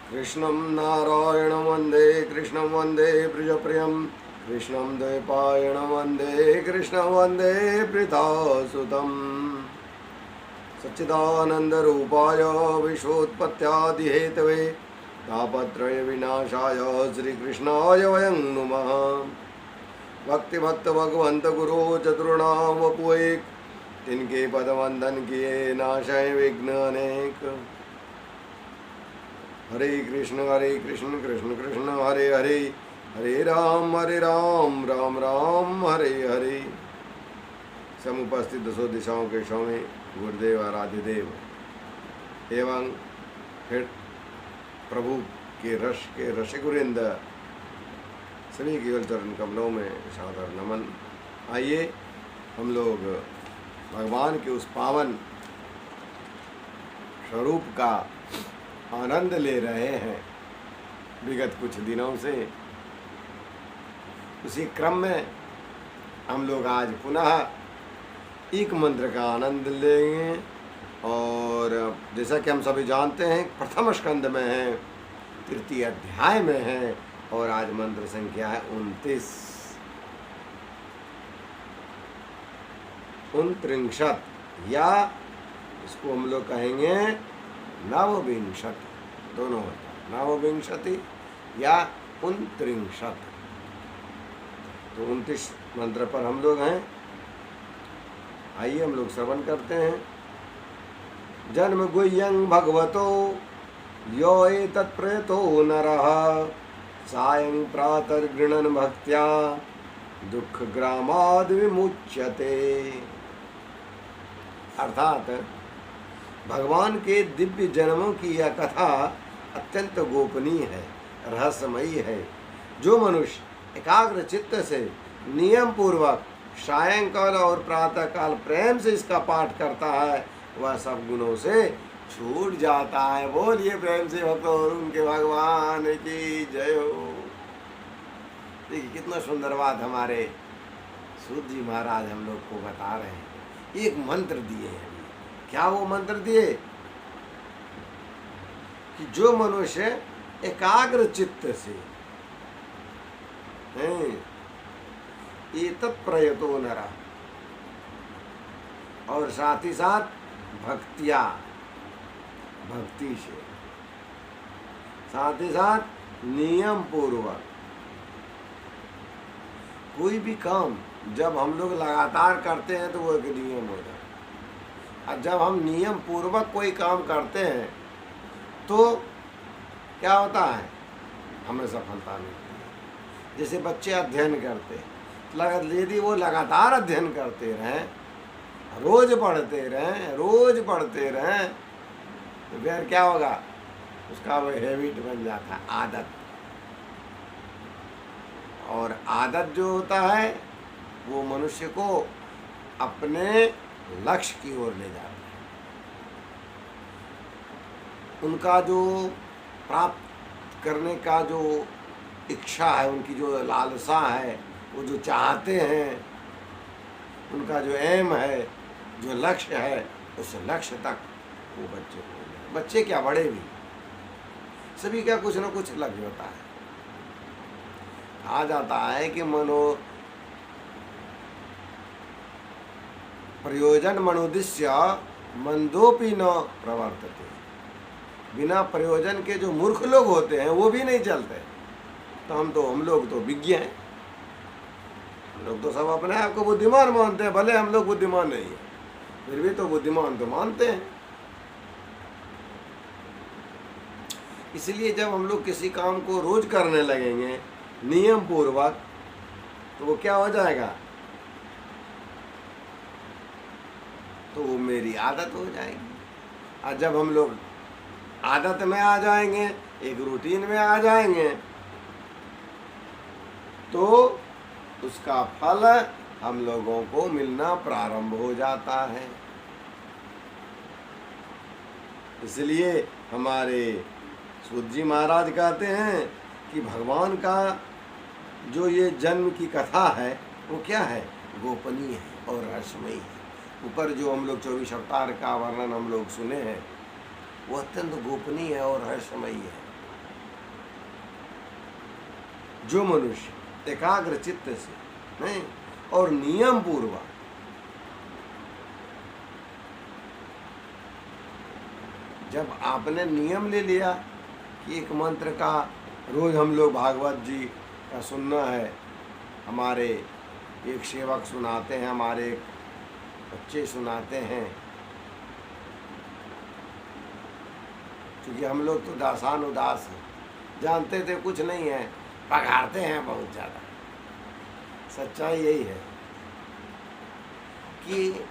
कृष्णं नारायणं वन्दे कृष्णं वन्दे प्रियप्रियं कृष्णं द्वैपायनं वन्दे कृष्णं वन्दे प्रीतासुतं सच्चिदानन्दरूपाय विश्वोत्पत्त्यादिहेतवे तापत्रयविनाशाय श्रीकृष्णाय वयं नुमः। भक्तिभक्त भगवंत गुरु चतुर्णाम वपुएक तिनके पद वंदन किए नाशय विघ्न अनेक। हरे कृष्ण कृष्ण कृष्ण हरे हरे, हरे राम राम राम हरे हरे। समुपस्थित दसों दिशाओं के स्वामी गुरुदेव आराध्यदेव एवं फिर प्रभु के रसिकुरिंद सभी केवल चरण कमलों में सादर नमन। आइए हम लोग भगवान के उस पावन स्वरूप का आनंद ले रहे हैं विगत कुछ दिनों से। उसी क्रम में हम लोग आज पुनः एक मंत्र का आनंद लेंगे और जैसा कि हम सभी जानते हैं प्रथम स्कंद में है, तृतीय अध्याय में है और आज मंत्र संख्या है 29 या इसको हम लोग कहेंगे नवविंशति, दोनों होता है नवविंशति या 29। तो 29 मंत्र पर हम लोग हैं। आइए हम लोग श्रवण करते हैं। जन्म गुह्यं भगवतो यो एतत्प्रयतो नरः सायं प्रातर्गृणन् भक्त्या दुख ग्रामाद् विमुच्यते। अर्थात भगवान के दिव्य जन्मों की यह कथा अत्यंत गोपनीय है, रहस्यमयी है। जो मनुष्य एकाग्र चित्त से नियम पूर्वक सायंकाल और प्रातःकाल प्रेम से इसका पाठ करता है वह सब गुणों से छूट जाता है। बोलिए प्रेम से भक्त और उनके भगवान की जय हो। देखिए कितना सुंदर बात हमारे सूत जी महाराज हम लोग को बता रहे हैं। एक मंत्र दिए हैं। क्या वो मंत्र दिए कि जो मनुष्य एकाग्र चित्त से एतत् प्रयतो नरः और साथ ही साथ भक्ति से साथ ही साथ नियम पूर्वक कोई भी काम जब हम लोग लगातार करते हैं तो वो एक नियम हो जाता है। और जब हम नियम पूर्वक कोई काम करते हैं तो क्या होता है, हमें सफलता मिलती है। जैसे बच्चे अध्ययन करते हैं, यदि वो लगातार अध्ययन करते रहें, रोज पढ़ते रहें तो फिर क्या होगा, उसका वो हैबिट बन जाता है, आदत। और आदत जो होता है वो मनुष्य को अपने लक्ष्य की ओर ले जाता है। उनका जो प्राप्त करने का जो इच्छा है, उनकी जो लालसा है, वो जो चाहते हैं, उनका जो एम है, जो लक्ष्य है, उस लक्ष्य तक वो बच्चे क्या बड़े भी सभी का कुछ न कुछ लक्ष्य होता है। कहा जाता है कि प्रयोजन मनोदिश्य मंदोपि न प्रवर्तते। बिना प्रयोजन के जो मूर्ख लोग होते हैं वो भी नहीं चलते। तो हम लोग तो विज्ञ हैं, हम लोग तो सब अपने आप को बुद्धिमान मानते हैं। भले हम लोग बुद्धिमान नहीं है फिर भी तो बुद्धिमान तो मानते हैं। इसलिए जब हम लोग किसी काम को रोज करने लगेंगे नियम पूर्वक तो वो क्या हो जाएगा, तो वो मेरी आदत हो जाएगी। और जब हम लोग आदत में आ जाएंगे, एक रूटीन में आ जाएंगे, तो उसका फल हम लोगों को मिलना प्रारंभ हो जाता है। इसलिए हमारे सूत जी महाराज कहते हैं कि भगवान का जो ये जन्म की कथा है वो क्या है, गोपनीय है और रहस्यमयी है। ऊपर जो हम लोग 24 अवतार का वर्णन हम लोग सुने हैं वो अत्यंत गोपनीय है और रहस्यमयी है। जो मनुष्य एकाग्र चित्त से नहीं और नियम पूर्वक जब आपने नियम ले लिया कि एक मंत्र का रोज हम लोग भागवत जी का सुनना है, हमारे एक सेवक सुनाते हैं, हमारे बच्चे सुनाते हैं, क्योंकि हम लोग तो दासान उदास हैं, जानते थे कुछ नहीं है, पगारते हैं बहुत ज़्यादा। सच्चाई यही है कि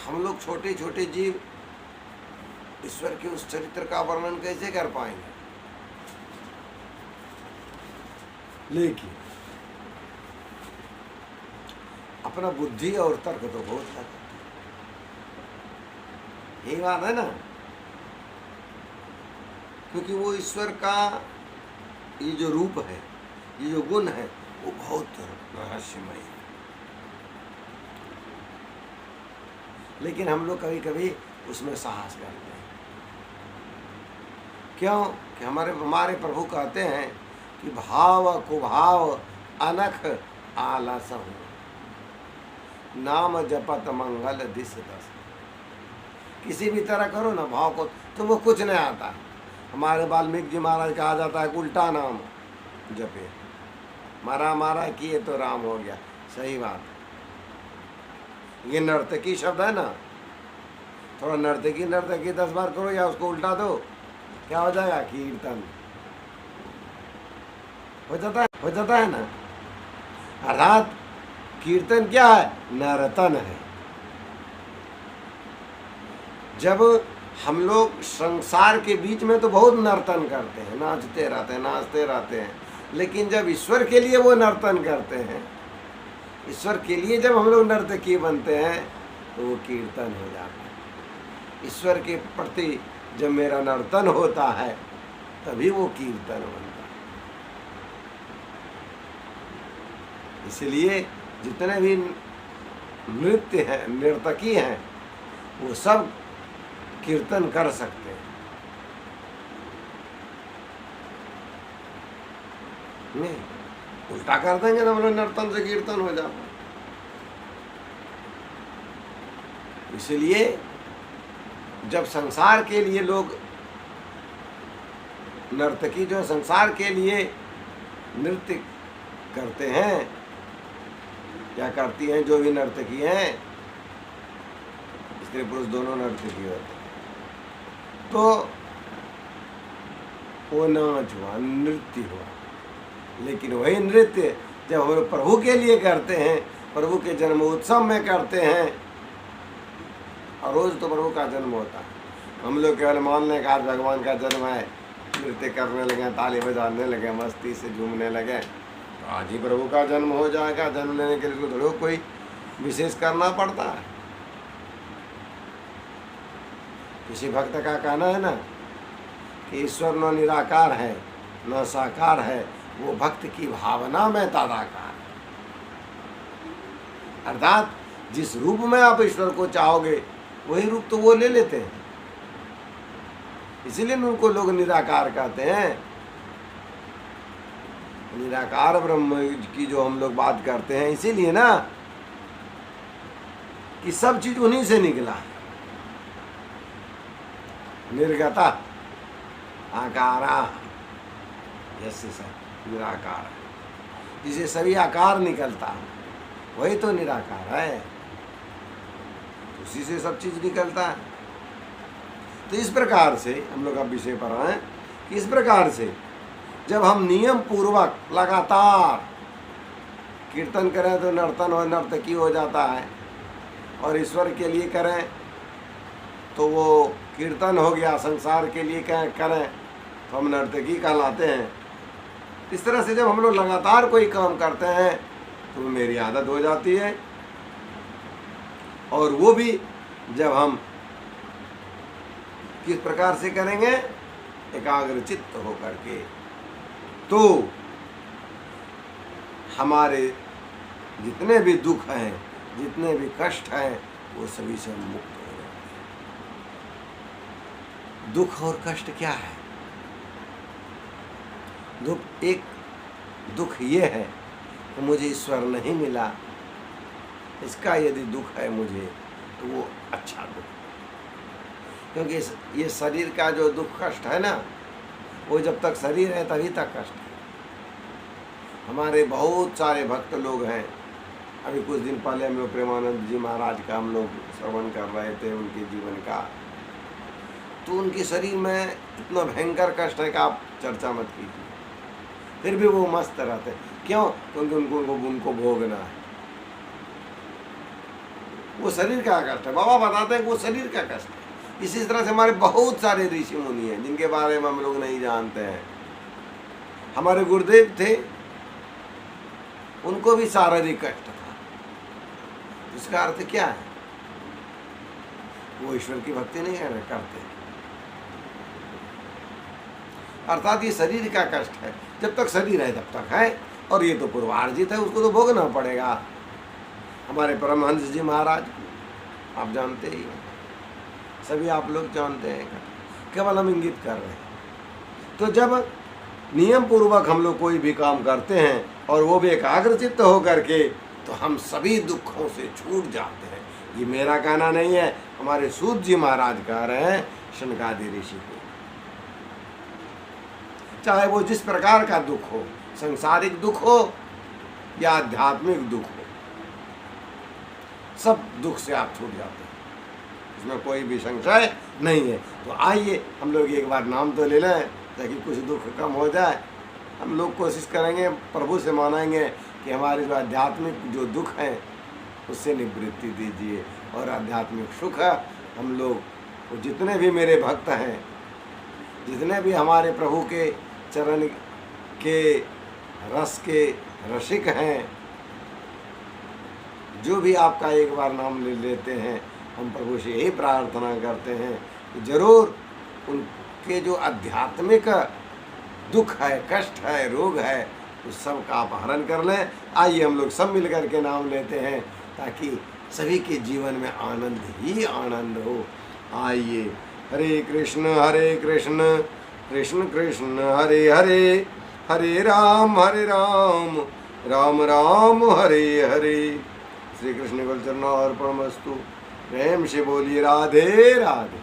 हम लोग छोटे छोटे जीव ईश्वर के उस चरित्र का वर्णन कैसे कर पाएंगे। लेकिन अपना बुद्धि और तर्क तो बहुत है, यही बात है ना, क्योंकि वो ईश्वर का ये जो रूप है, ये जो गुण है, वो बहुत रहस्यमय है। लेकिन हम लोग कभी कभी उसमें साहस करते हैं। क्यों? कि हमारे प्रभु कहते हैं कि भाव कुभाव अनख आलस नाम जपत मंगल दिस दस। किसी भी तरह करो ना भाव को, तो वो कुछ नहीं आता। हमारे वाल्मीकि जी महाराज कहा जाता है उल्टा नाम जपे, मारा मारा किए तो राम हो गया। सही बात है। ये नर्तकी शब्द है ना, थोड़ा नर्तकी 10 बार करो या उसको उल्टा दो, क्या हो जाएगा? कीर्तन हो जाता है ना। अर्थात कीर्तन क्या है? नर्तन है। जब हम लोग संसार के बीच में तो बहुत नर्तन करते हैं, नाचते रहते हैं, लेकिन जब ईश्वर के लिए वो नर्तन करते हैं, ईश्वर के लिए जब हम लोग नर्तकी बनते हैं, तो वो कीर्तन हो जाता है। ईश्वर के प्रति जब मेरा नर्तन होता है, तभी वो कीर्तन बनता है। इसलिए जितने भी नृत्य हैं, नर्तकी हैं, वो सब कीर्तन कर सकते हैं। नहीं, उल्टा कर देंगे तो हम लोग नर्तन से कीर्तन हो जाता। इसलिए जब संसार के लिए लोग नर्तकी जो संसार के लिए नृत्य करते हैं या करती हैं, जो भी नर्तकी हैं, स्त्री पुरुष दोनों नर्तकी होते हैं, तो वो नाच हुआ, नृत्य हुआ। लेकिन वही नृत्य जब हम लोग प्रभु के लिए करते हैं, प्रभु के जन्मोत्सव में करते हैं, और रोज तो प्रभु का जन्म होता है, हम लोग केवल मान लें कि आज भगवान का जन्म है, नृत्य करने लगे, ताली बजाने लगे, मस्ती से झूमने लगे, तो आज ही प्रभु का जन्म हो जाएगा। जन्म लेने के लिए थोड़ा कोई विशेष करना पड़ता है। किसी भक्त का कहना है ना कि ईश्वर न निराकार है न साकार है, वो भक्त की भावना में तदाकार है। अर्थात जिस रूप में आप ईश्वर को चाहोगे, वही रूप तो वो ले लेते हैं। इसीलिए उनको लोग निराकार कहते हैं। निराकार ब्रह्म की जो हम लोग बात करते हैं, इसीलिए ना कि सब चीज उन्हीं से निकला है। निर्गता आकारा, जैसे सब निराकार है, जिसे सभी आकार निकलता है, वही तो निराकार है। उसी से सब चीज निकलता है। तो इस प्रकार से हम लोग अब विषय पर आए कि इस प्रकार से जब हम नियम पूर्वक लगातार कीर्तन करें तो नर्तन और नर्तकी हो जाता है, और ईश्वर के लिए करें तो वो कीर्तन हो गया, संसार के लिए करें तो हम नर्तकी कहलाते हैं। इस तरह से जब हम लोग लगातार कोई काम करते हैं तो मेरी आदत हो जाती है, और वो भी जब हम किस प्रकार से करेंगे? एकाग्र चित्त होकर के, तो हमारे जितने भी दुख हैं, जितने भी कष्ट हैं, वो सभी से मुक्त हो जाते हैं। दुख और कष्ट क्या है? दुख एक दुख ये है कि मुझे ईश्वर नहीं मिला, इसका यदि दुख है मुझे तो वो अच्छा दुख, क्योंकि ये शरीर का जो दुख कष्ट है ना, वो जब तक शरीर है तभी तक कष्ट है। हमारे बहुत सारे भक्त लोग हैं, अभी कुछ दिन पहले हम लोग प्रेमानंद जी महाराज का हम लोग श्रवण कर रहे थे उनके जीवन का, तो उनके शरीर में इतना भयंकर कष्ट है कि आप चर्चा मत कीजिए, फिर भी वो मस्त रहते हैं। क्यों? क्योंकि उनको भोगना है, वो शरीर का कष्ट है। बाबा बताते हैं कि वो शरीर का कष्ट है। इसी तरह से हमारे बहुत सारे ऋषि मुनि हैं जिनके बारे में हम लोग नहीं जानते हैं। हमारे गुरुदेव थे, उनको भी शारीरिक कष्ट था। इसका अर्थ क्या है? वो ईश्वर की भक्ति नहीं करते, अर्थात ये शरीर का कष्ट है। जब तक शरीर है तब तक है, और ये तो पूर्वार्जित है, उसको तो भोगना पड़ेगा। हमारे परमहंस जी महाराज आप जानते ही, सभी आप लोग जानते हैं, केवल हम इंगित कर रहे हैं। तो जब नियम पूर्वक हम लोग कोई भी काम करते हैं और वो भी एकाग्रचित्त होकर के, तो हम सभी दुखों से छूट जाते हैं। ये मेरा कहना नहीं है, हमारे सूत जी महाराज कह रहे हैं शनकादि ऋषि को। चाहे वो जिस प्रकार का दुख हो, संसारिक दुख हो या आध्यात्मिक दुख हो, सब दुख से आप छूट जाते हैं, इसमें कोई भी संशय नहीं है। तो आइए हम लोग एक बार नाम तो ले लें ताकि कुछ दुख कम हो जाए। हम लोग कोशिश करेंगे, प्रभु से मानेंगे कि हमारे जो आध्यात्मिक जो दुख हैं उससे निवृत्ति दीजिए, और आध्यात्मिक सुख हम लोग जितने भी मेरे भक्त हैं, जितने भी हमारे प्रभु के चरण के रस के रसिक हैं, जो भी आपका एक बार नाम ले लेते हैं, हम प्रभु से यही प्रार्थना करते हैं कि जरूर उनके जो आध्यात्मिक दुख है, कष्ट है, रोग है, उस सब का आप हरण कर लें। आइए हम लोग सब मिल कर के नाम लेते हैं ताकि सभी के जीवन में आनंद ही आनंद हो। आइए, हरे कृष्ण कृष्ण कृष्ण हरे हरे, हरे राम राम राम हरे हरे। श्री कृष्ण को चरणार्पणमस्तु। प्रेम से बोलिए राधे राधे।